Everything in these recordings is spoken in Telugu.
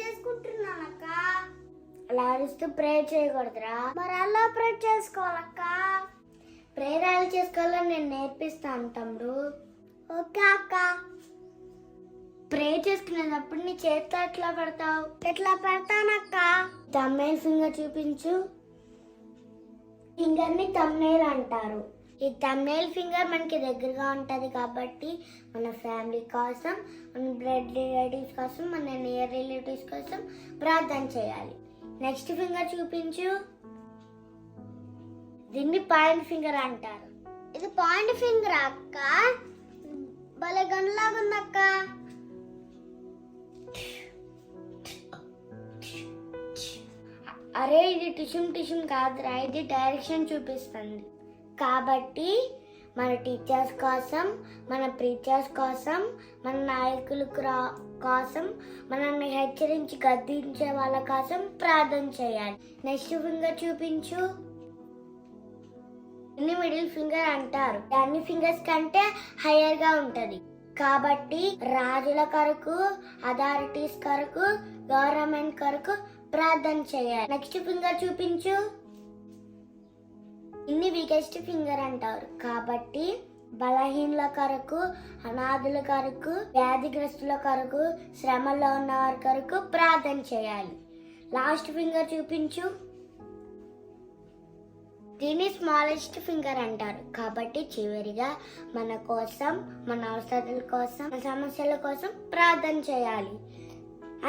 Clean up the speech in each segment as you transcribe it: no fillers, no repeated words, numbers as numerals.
చేసుకుంటున్నానక్క. అలా అరుస్తూ ప్రే చేయకూడదురా. మరి అలా ప్రే చేసుకోవాలక్క. ప్రేయర్ ఎలా చేసుకోవాలో నేను నేర్పిస్తాను తమ్ముడు. ఓకే అక్క. ప్రే చేసుకునేటప్పుడు నీ చేతితో ఎట్లా పెడతావు? ఎట్లా పెడతానక్క? తమ్నేల్ ఫింగర్ చూపించు. ఫింగర్ ని తమ్నేల్ అంటారు. ఈ తమ్నేల్ ఫింగర్ మనకి దగ్గరగా ఉంటది కాబట్టి మన ఫ్యామిలీ కోసం, మన బ్లడ్ రిలేటివ్స్ కోసం, మన నియర్ రిలేటివ్స్ కోసం ప్రార్థన చేయాలి. నెక్స్ట్ ఫింగర్ చూపించు. దీన్ని పాయింట్ ఫింగర్ అంటారు. ఇది పాయింట్ ఫింగర్ అక్క. భలే గన్లాగా ఉందక్క. అరే ఇది టిష్యూమ్ కాదురా, ఇది డైరెక్షన్ చూపిస్తుంది. కాబట్టి మన టీచర్స్ కోసం, మన ప్రీచర్స్ కోసం, మన నాయకుల కోసం, మనల్ని హెచ్చరించి గద్దించే వాళ్ళ కోసం ప్రార్థన చేయాలి. నెక్స్ట్ ఫింగర్ చూపించు. ఇన్ని మిడిల్ ఫింగర్ అంటారు. అన్ని ఫింగర్స్ కంటే హైయర్ గా ఉంటది. కాబట్టి రాజుల కొరకు, అథారిటీస్ కొరకు, గవర్నమెంట్ కొరకు ప్రార్థన చేయాలి. నెక్స్ట్ ఫింగర్ చూపించు. ఇన్ని వీకెస్ట్ ఫింగర్ అంటారు. కాబట్టి బలహీనుల కొరకు, అనాథుల కొరకు, వ్యాధిగ్రస్తుల కొరకు, శ్రమలో ఉన్న వారి కొరకు ప్రార్థన చేయాలి. లాస్ట్ ఫింగర్ చూపించు. దీన్ని స్మాలెస్ట్ ఫింగర్ అంటారు. కాబట్టి చివరిగా మన కోసం, మన అవసరాల కోసం, మన సమస్యల కోసం ప్రార్థన చేయాలి.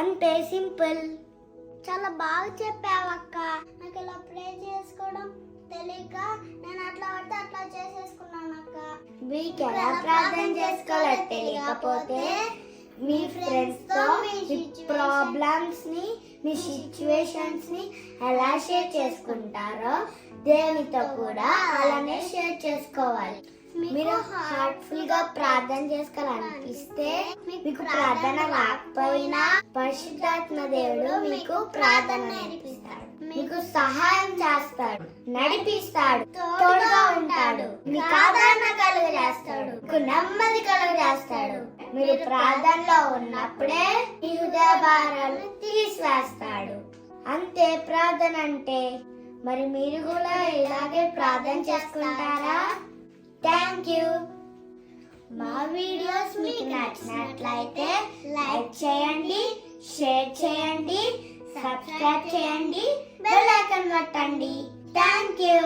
అంతే, సింపుల్. చాలా బాగా చెప్పావక్క. నాకు ఇలా ప్రే చేసుకోవడం తెలియక నేను అట్లా పడితే అట్లా చేసేసుకున్నాను అక్క. మీకు ఎలా ప్రార్థన చేసుకోవాలో తెలియకపోతే మీ ఫ్రెండ్స్ తో మీ ప్రాబ్లమ్స్ ని, మీ సిచ్యువేషన్స్ ని ఎలా షేర్ చేసుకుంటారో దేవునితో కూడా అలానే షేర్ చేసుకోవాలి. మీరు హార్ట్ఫుల్ గా ప్రార్థన చేసుకోవాలనిపిస్తే, మీకు ప్రార్థన రాకపోయినా పరిశుద్ధాత్మ దేవుడు మీకు ప్రార్థన నేర్పిస్తాడు, మీకు సహాయం చేస్తాడు, నడిపిస్తాడు, తోడుగా ఉంటాడు, మీకు ఆదరణ కలుగజేస్తాడు, మీకు నెమ్మది కలుగజేస్తాడు. మీరు ప్రార్థనలో ఉన్నప్పుడే మీ హృదయ భారాలను తీసివేస్తాడు. అంతే ప్రార్థన అంటే. మరి మీరు కూడా ఇలాగే ప్రార్థన చేసుకుంటారా? Thank you. మా వీడియోస్ మీకు నచ్చినట్లయితే లైక్ చేయండి, షేర్ చేయండి, సబ్స్క్రైబ్ చేయండి, బెల్ ఐకాన్ కొట్టండి. Thank you.